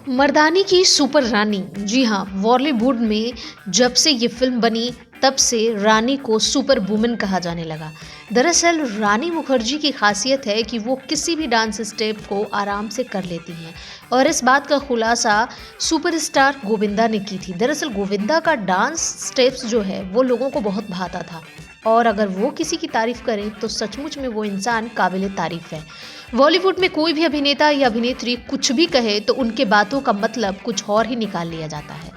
मर्दानी की सुपर रानी, जी हाँ, बॉलीवुड में जब से ये फिल्म बनी तब से रानी को सुपर वुमन कहा जाने लगा। दरअसल रानी मुखर्जी की खासियत है कि वो किसी भी डांस स्टेप को आराम से कर लेती हैं और इस बात का खुलासा सुपरस्टार गोविंदा ने की थी। दरअसल गोविंदा का डांस स्टेप्स जो है वो लोगों को बहुत भाता था और अगर वो किसी की तारीफ करें तो सचमुच में वो इंसान काबिले तारीफ है। बॉलीवुड में कोई भी अभिनेता या अभिनेत्री कुछ भी कहे तो उनके बातों का मतलब कुछ और ही निकाल लिया जाता है।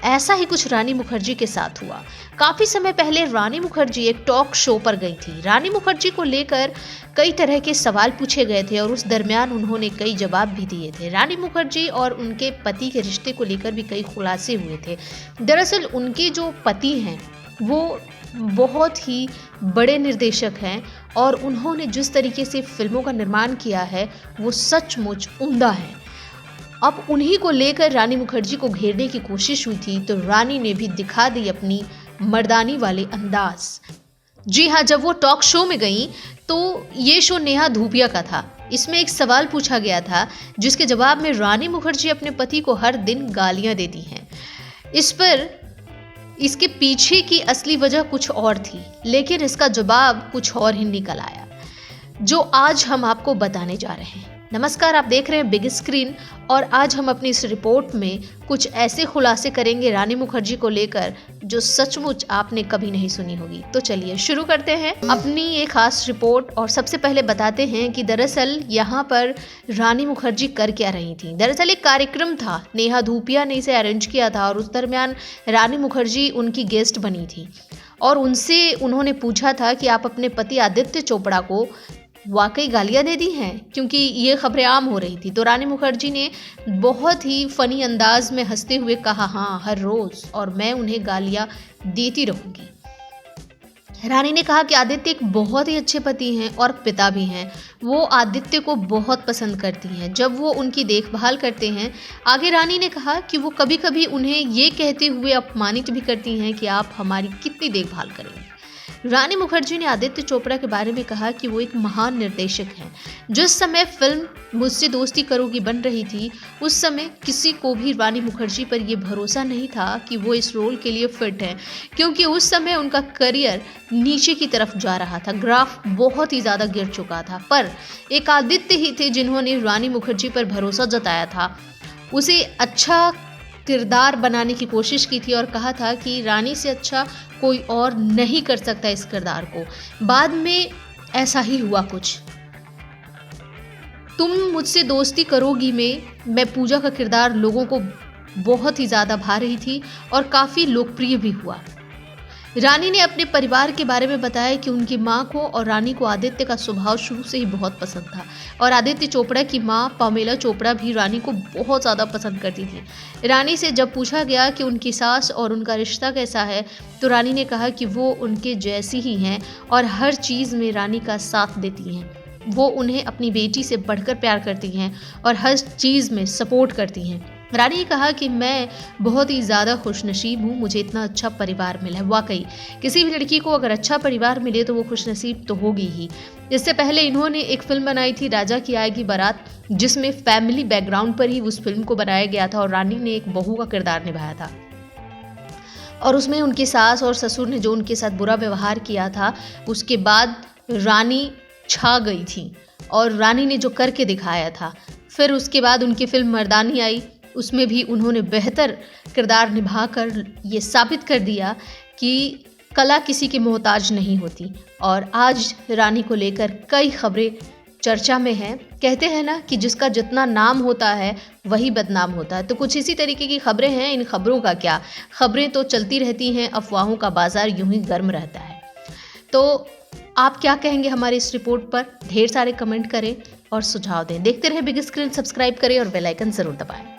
ऐसा ही कुछ रानी मुखर्जी के साथ हुआ। काफी समय पहले रानी मुखर्जी एक टॉक शो पर गई थी। रानी मुखर्जी को लेकर कई तरह के सवाल पूछे गए थे और उस दरमियान उन्होंने कई जवाब भी दिए थे। रानी मुखर्जी और उनके पति के रिश्ते को लेकर भी कई खुलासे हुए थे। दरअसल उनके जो पति हैं वो बहुत ही बड़े निर्देशक हैं और उन्होंने जिस तरीके से फिल्मों का निर्माण किया है वो सचमुच उम्दा है। अब उन्हीं को लेकर रानी मुखर्जी को घेरने की कोशिश हुई थी तो रानी ने भी दिखा दी अपनी मर्दानी वाले अंदाज। जी हाँ, जब वो टॉक शो में गई तो ये शो नेहा धूपिया का था। इसमें एक सवाल पूछा गया था जिसके जवाब में रानी मुखर्जी अपने पति को हर दिन गालियां देती हैं। इस पर इसके पीछे की असली वजह कुछ और थी, लेकिन इसका जवाब कुछ और ही निकल आया, जो आज हम आपको बताने जा रहे हैं। नमस्कार, आप देख रहे हैं बिग स्क्रीन और आज हम अपनी इस रिपोर्ट में कुछ ऐसे खुलासे करेंगे रानी मुखर्जी को लेकर जो सचमुच आपने कभी नहीं सुनी होगी। तो चलिए शुरू करते हैं अपनी एक खास रिपोर्ट और सबसे पहले बताते हैं कि दरअसल यहाँ पर रानी मुखर्जी कर क्या रही थी। दरअसल एक कार्यक्रम था, नेहा धूपिया ने इसे अरेंज किया था और उस दरमियान रानी मुखर्जी उनकी गेस्ट बनी थी और उनसे उन्होंने पूछा था कि आप अपने पति आदित्य चोपड़ा को वाकई गालियां दे दी हैं, क्योंकि ये खबरें आम हो रही थी। तो रानी मुखर्जी ने बहुत ही फनी अंदाज में हंसते हुए कहा, हाँ, हर रोज और मैं उन्हें गालियां देती रहूंगी। रानी ने कहा कि आदित्य एक बहुत ही अच्छे पति हैं और पिता भी हैं। वो आदित्य को बहुत पसंद करती हैं जब वो उनकी देखभाल करते हैं। आगे रानी ने कहा कि वो कभी कभी उन्हें ये कहते हुए अपमानित भी करती हैं कि आप हमारी कितनी देखभाल करेंगे। रानी मुखर्जी ने आदित्य चोपड़ा के बारे में कहा कि वो एक महान निर्देशक हैं। जिस समय फिल्म मुझसे दोस्ती करोगी बन रही थी उस समय किसी को भी रानी मुखर्जी पर यह भरोसा नहीं था कि वो इस रोल के लिए फिट हैं, क्योंकि उस समय उनका करियर नीचे की तरफ जा रहा था, ग्राफ बहुत ही ज़्यादा गिर चुका था। पर एक आदित्य ही थे जिन्होंने रानी मुखर्जी पर भरोसा जताया था, उसे अच्छा किरदार बनाने की कोशिश की थी और कहा था कि रानी से अच्छा कोई और नहीं कर सकता इस किरदार को। बाद में ऐसा ही हुआ कुछ। तुम मुझसे दोस्ती करोगी में मैं पूजा का किरदार लोगों को बहुत ही ज़्यादा भा रही थी और काफ़ी लोकप्रिय भी हुआ। रानी ने अपने परिवार के बारे में बताया कि उनकी माँ को और रानी को आदित्य का स्वभाव शुरू से ही बहुत पसंद था और आदित्य चोपड़ा की माँ पामेला चोपड़ा भी रानी को बहुत ज़्यादा पसंद करती थी। रानी से जब पूछा गया कि उनकी सास और उनका रिश्ता कैसा है तो रानी ने कहा कि वो उनके जैसी ही हैं और हर चीज़ में रानी का साथ देती हैं। वो उन्हें अपनी बेटी से बढ़कर प्यार करती हैं और हर चीज़ में सपोर्ट करती हैं। रानी ने कहा कि मैं बहुत ही ज़्यादा खुशनसीब हूँ, मुझे इतना अच्छा परिवार मिला है। वाकई किसी भी लड़की को अगर अच्छा परिवार मिले तो वो खुशनसीब तो होगी ही। इससे पहले इन्होंने एक फिल्म बनाई थी राजा की आएगी बारात, जिसमें फैमिली बैकग्राउंड पर ही उस फिल्म को बनाया गया था और रानी ने एक बहू का किरदार निभाया था और उसमें उनकी सास और ससुर ने जो उनके साथ बुरा व्यवहार किया था उसके बाद रानी छा गई थी और रानी ने जो करके दिखाया था। फिर उसके बाद उनकी फिल्म मर्दानी आई, उसमें भी उन्होंने बेहतर किरदार निभाकर ये साबित कर दिया कि कला किसी की मोहताज नहीं होती। और आज रानी को लेकर कई खबरें चर्चा में हैं। कहते हैं ना कि जिसका जितना नाम होता है वही बदनाम होता है, तो कुछ इसी तरीके की खबरें हैं। इन खबरों का क्या, खबरें तो चलती रहती हैं, अफवाहों का बाजार यूं ही गर्म रहता है। तो आप क्या कहेंगे हमारी इस रिपोर्ट पर? ढेर सारे कमेंट करें और सुझाव दें। देखते रहें बिग स्क्रीन, सब्सक्राइब करें और बेल आइकन जरूर दबाएं।